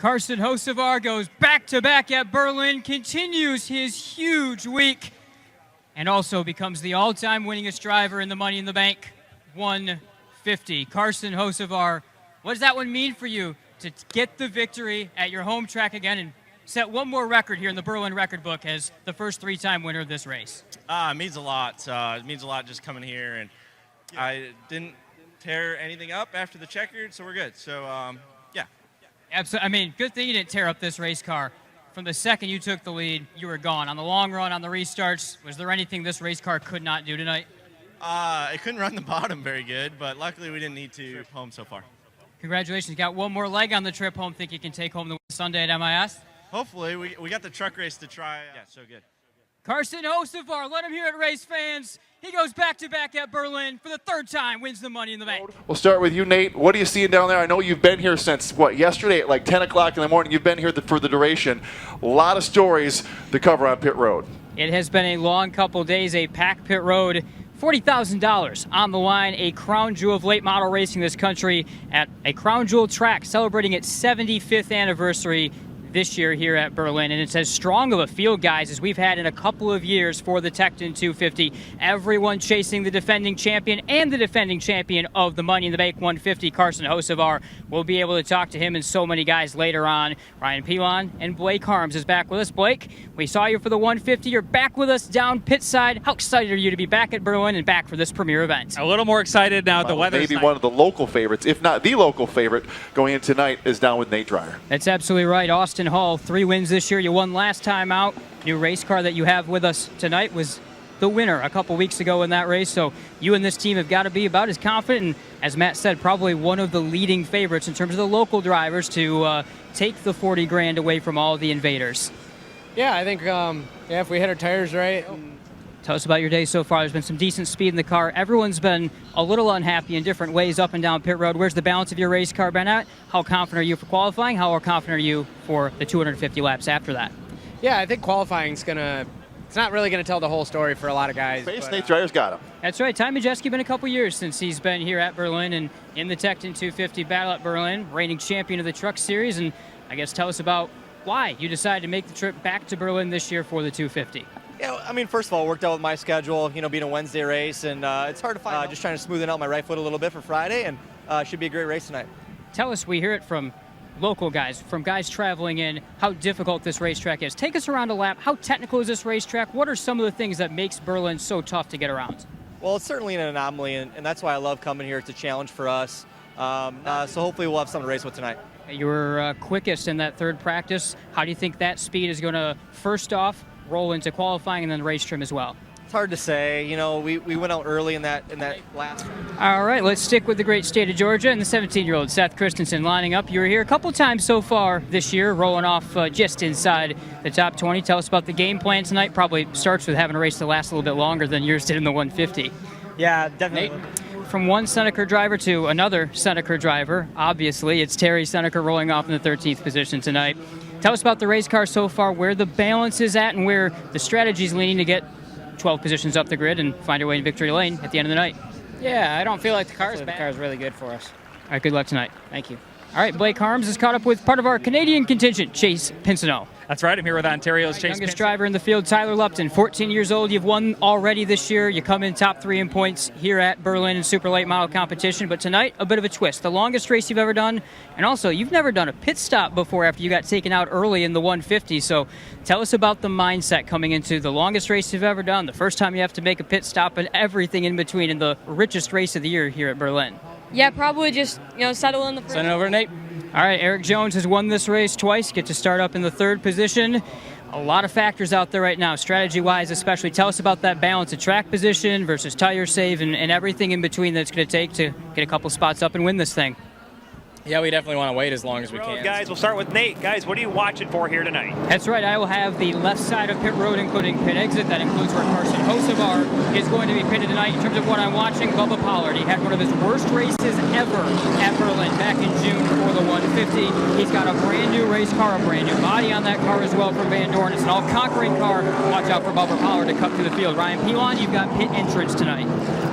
Carson Hocevar goes back-to-back at Berlin, continues his huge week, and also becomes the all-time winningest driver in the Money in the Bank 150. Carson Hocevar, what does that one mean for you to get the victory at your home track again and set one more record here in the Berlin record book as the first three-time winner of this race? It means a lot. It means a lot just coming here, and I didn't tear anything up after the checkered, so we're good. So, yeah. Absolutely. I mean, good thing you didn't tear up this race car. From the second you took the lead, you were gone. On the long run, on the restarts, was there anything this race car could not do tonight? It couldn't run the bottom very good, but luckily we didn't need to home so far. Congratulations. Got one more leg on the trip home. Think you can take home the Sunday at MIS? Hopefully. We got the truck race to try. Yeah, so good. Carson Hocevar, let him hear it, race fans. He goes back-to-back at Berlin for the third time, wins the Money in the Bank. We'll start with you, Nate. What are you seeing down there? I know you've been here since, what, yesterday at like 10 o'clock in the morning. You've been here for the duration. A lot of stories to cover on pit road. It has been a long couple days, a packed pit road. $40,000 on the line, a crown jewel of late model racing in this country at a crown jewel track celebrating its 75th anniversary this year here at Berlin, and it's as strong of a field, guys, as we've had in a couple of years for the Tecton 250. Everyone chasing the defending champion and the defending champion of the Money in the Bank 150, Carson Hocevar. We'll be able to talk to him and so many guys later on. Ryan Pilon and Blake Harms is back with us. Blake, we saw you for the 150. You're back with us down pit side. How excited are you to be back at Berlin and back for this premier event? A little more excited now. The weather's maybe one of the local favorites, if not the local favorite, going in tonight is down with Nate Dreyer. That's absolutely right. Austin Hall, 3 wins this year. You won last time out. New race car that you have with us tonight was the winner a couple weeks ago in that race. So you and this team have got to be about as confident and, as Matt said, probably one of the leading favorites in terms of the local drivers to take the 40 grand away from all the invaders. Yeah, I think if we hit our tires right. Tell us about your day so far. There's been some decent speed in the car. Everyone's been a little unhappy in different ways up and down pit road. Where's the balance of your race car been at? How confident are you for qualifying? How confident are you for the 250 laps after that? Yeah, I think qualifying's it's not really gonna tell the whole story for a lot of guys. Nate Dreyer's got him. That's right. Ty Majeski been a couple years since he's been here at Berlin and in the Tecton 250 battle at Berlin, reigning champion of the Truck Series. And I guess tell us about why you decided to make the trip back to Berlin this year for the 250. Yeah, I mean, first of all, it worked out with my schedule, being a Wednesday race, and it's hard to find. Just trying to smoothen out my right foot a little bit for Friday, and should be a great race tonight. Tell us, we hear it from local guys, from guys traveling in, how difficult this racetrack is. Take us around a lap. How technical is this racetrack? What are some of the things that makes Berlin so tough to get around? Well, it's certainly an anomaly, and that's why I love coming here. It's a challenge for us. So hopefully we'll have something to race with tonight. You were quickest in that third practice. How do you think that speed is going to, first off, roll into qualifying and then race trim as well? It's hard to say. We went out early in that last. All right, let's stick with the great state of Georgia and the 17-year-old Seth Christensen lining up. You were here a couple times so far this year, rolling off just inside the top 20. Tell us about the game plan tonight. Probably starts with having a race that lasts a little bit longer than yours did in the 150. Yeah, definitely. Nate, from one Seneca driver to another Seneca driver, obviously, it's Terry Seneca rolling off in the 13th position tonight. Tell us about the race car so far, where the balance is at and where the strategy is leaning to get 12 positions up the grid and find your way in victory lane at the end of the night. Yeah, I don't feel like the car's bad. The car's really good for us. All right, good luck tonight. Thank you. All right, Blake Harms is caught up with part of our Canadian contingent, Chase Pincinel. That's right. I'm here with Ontario's Chase Youngest driver in the field, Tyler Lupton, 14 years old. You've won already this year. You come in top 3 in points here at Berlin in super late model competition. But tonight, a bit of a twist. The longest race you've ever done. And also, you've never done a pit stop before after you got taken out early in the 150. So tell us about the mindset coming into the longest race you've ever done, the first time you have to make a pit stop, and everything in between in the richest race of the year here at Berlin. Yeah, probably just, settle in the first. Send it over to Nate. All right, Eric Jones has won this race twice, get to start up in the 3rd position. A lot of factors out there right now, strategy-wise especially. Tell us about that balance of track position versus tire save and everything in between that's going to take to get a couple spots up and win this thing. Yeah, we definitely want to wait as long as we can. Guys, we'll start with Nate. Guys, what are you watching for here tonight? That's right. I will have the left side of pit road, including pit exit. That includes where Carson Hocevar is going to be pitted tonight. In terms of what I'm watching, Bubba Pollard. He had one of his worst races ever at Berlin back in June for the 150. He's got a brand new race car, a brand new body on that car as well from Van Dorn. It's an all-conquering car. Watch out for Bubba Pollard to cut through the field. Ryan Pilon, you've got pit entrance tonight.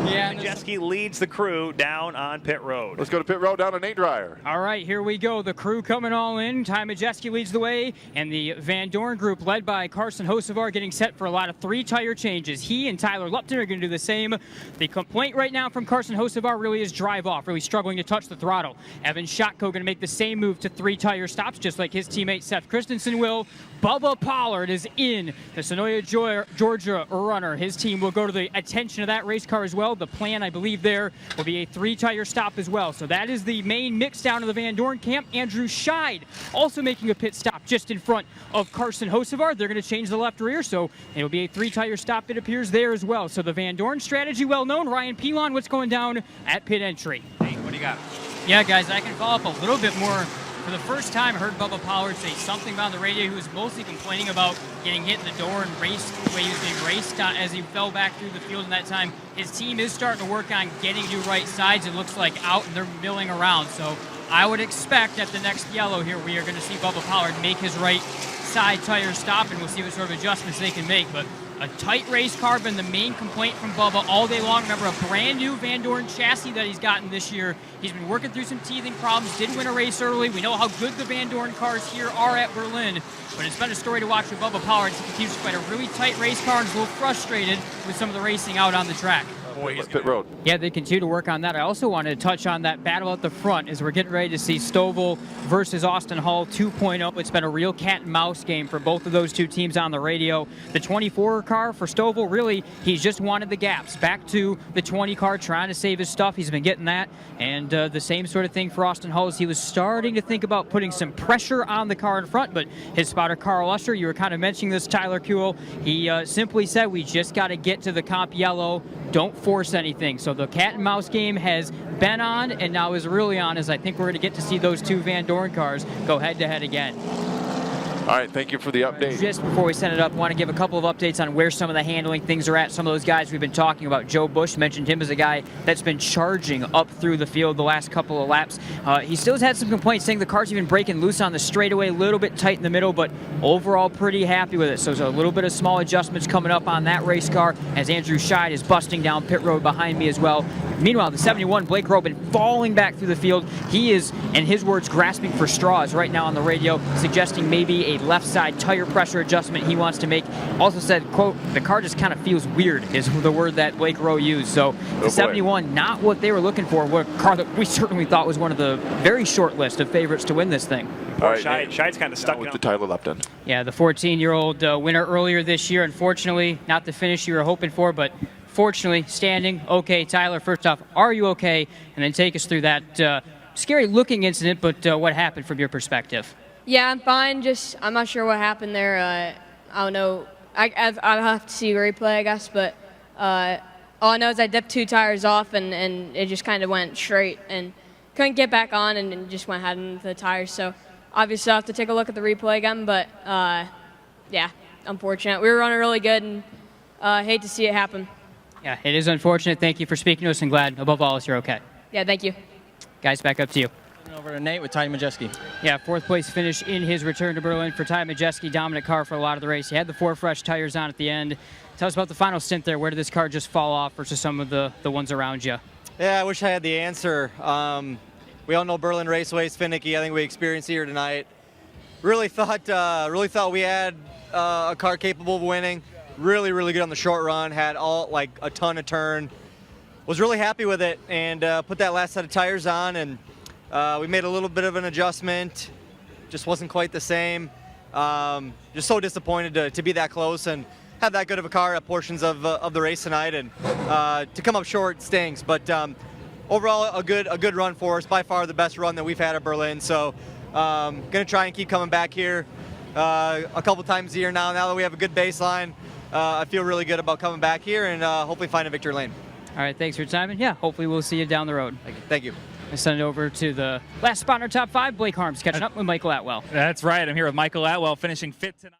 Yeah, Majeski leads the crew down on pit road. Let's go to pit road down to Nate Dreyer. All right, here we go. The crew coming all in. Ty Majeski leads the way, and the Van Dorn group led by Carson Hocevar getting set for a lot of 3 tire changes. He and Tyler Lupton are going to do the same. The complaint right now from Carson Hocevar really is drive off, really struggling to touch the throttle. Evan Shotko going to make the same move to 3 tire stops, just like his teammate Seth Christensen will. Bubba Pollard is in, the Sonoya, Georgia runner. His team will go to the attention of that race car as well. The plan, I believe, there will be a 3 tire stop as well. So that is the main mix down of the Van Dorn camp. Andrew Scheid also making a pit stop just in front of Carson Hocevar. They're going to change the left rear, so it'll be a 3 tire stop, it appears, there as well. So the Van Dorn strategy well known. Ryan Pilon, what's going down at pit entry? Hey, what do you got? Yeah, guys, I can follow up a little bit more. For the first time, I heard Bubba Pollard say something on the radio. He was mostly complaining about getting hit in the door and raced the way he was being raced as he fell back through the field in that time. His team is starting to work on getting new right sides, it looks like, out, and they're milling around. So I would expect at the next yellow here, we are going to see Bubba Pollard make his right side tire stop, and we'll see what sort of adjustments they can make. But a tight race car been the main complaint from Bubba all day long. Remember, a brand new Van Dorn chassis that he's gotten this year. He's been working through some teething problems, did win a race early. We know how good the Van Dorn cars here are at Berlin, but it's been a story to watch with Bubba Pollard. He continues to fight a really tight race car and is a little frustrated with some of the racing out on the track. Pit road. Yeah, they continue to work on that. I also wanted to touch on that battle at the front as we're getting ready to see Stovall versus Austin Hull 2.0. It's been a real cat and mouse game for both of those two teams on the radio. The 24 car for Stovall, really, he's just wanted the gaps. Back to the 20 car, trying to save his stuff. He's been getting that. And the same sort of thing for Austin Hull as he was starting to think about putting some pressure on the car in front. But his spotter, Carl Usher, you were kind of mentioning this, Tyler Kuhl, he simply said, we just got to get to the comp yellow. Don't force anything. So the cat and mouse game has been on and now is really on, as I think we're going to get to see those two Van Dorn cars go head to head again. All right, thank you for the update. Just before we send it up, I want to give a couple of updates on where some of the handling things are at. Some of those guys we've been talking about. Joe Bush mentioned him as a guy that's been charging up through the field the last couple of laps. He still has had some complaints saying the car's even breaking loose on the straightaway, a little bit tight in the middle, but overall pretty happy with it. So there's a little bit of small adjustments coming up on that race car as Andrew Scheid is busting down pit road behind me as well. Meanwhile, the 71, Blake Robin, falling back through the field. He is, in his words, grasping for straws right now on the radio, suggesting maybe a left side tire pressure adjustment he wants to make. Also said, quote, the car just kind of feels weird, is the word that Blake Rowe used. So the 71, not what they were looking for. What a car that we certainly thought was one of the very short list of favorites to win this thing. All right, Scheid's kind of stuck with the Tyler Lupton. Yeah, the 14-year-old winner earlier this year. Unfortunately, not the finish you were hoping for, but fortunately, standing okay. Tyler, first off, are you okay? And then take us through that scary-looking incident, but what happened from your perspective? Yeah, I'm fine. I'm not sure what happened there. I don't know. I'll have to see a replay, I guess. But all I know is I dipped 2 tires off, and it just kind of went straight and couldn't get back on, and just went ahead into the tires. So obviously I'll have to take a look at the replay again. But yeah, unfortunate. We were running really good, and hate to see it happen. Yeah, it is unfortunate. Thank you for speaking to us, and glad, above all, you're okay. Yeah, thank you. Guys, back up to you. Over to Nate with Ty Majeski. Yeah, 4th place finish in his return to Berlin for Ty Majeski. Dominant car for a lot of the race. He had the 4 fresh tires on at the end. Tell us about the final stint there. Where did this car just fall off versus some of the ones around you? Yeah, I wish I had the answer. We all know Berlin Raceway is finicky. I think we experienced here tonight. Really thought we had a car capable of winning. Really, really good on the short run. Had a ton of turn. Was really happy with it, and put that last set of tires on, and we made a little bit of an adjustment. Just wasn't quite the same. Just so disappointed to be that close and have that good of a car at portions of the race tonight, and to come up short stings. But overall, a good run for us. By far the best run that we've had at Berlin. So gonna try and keep coming back here a couple times a year now. Now that we have a good baseline, I feel really good about coming back here and hopefully find a victory lane. All right, thanks for your time, and yeah, hopefully we'll see you down the road. Thank you. I send it over to the last spot in our top 5, Blake Harms, catching up with Michael Atwell. That's right. I'm here with Michael Atwell, finishing 5th tonight.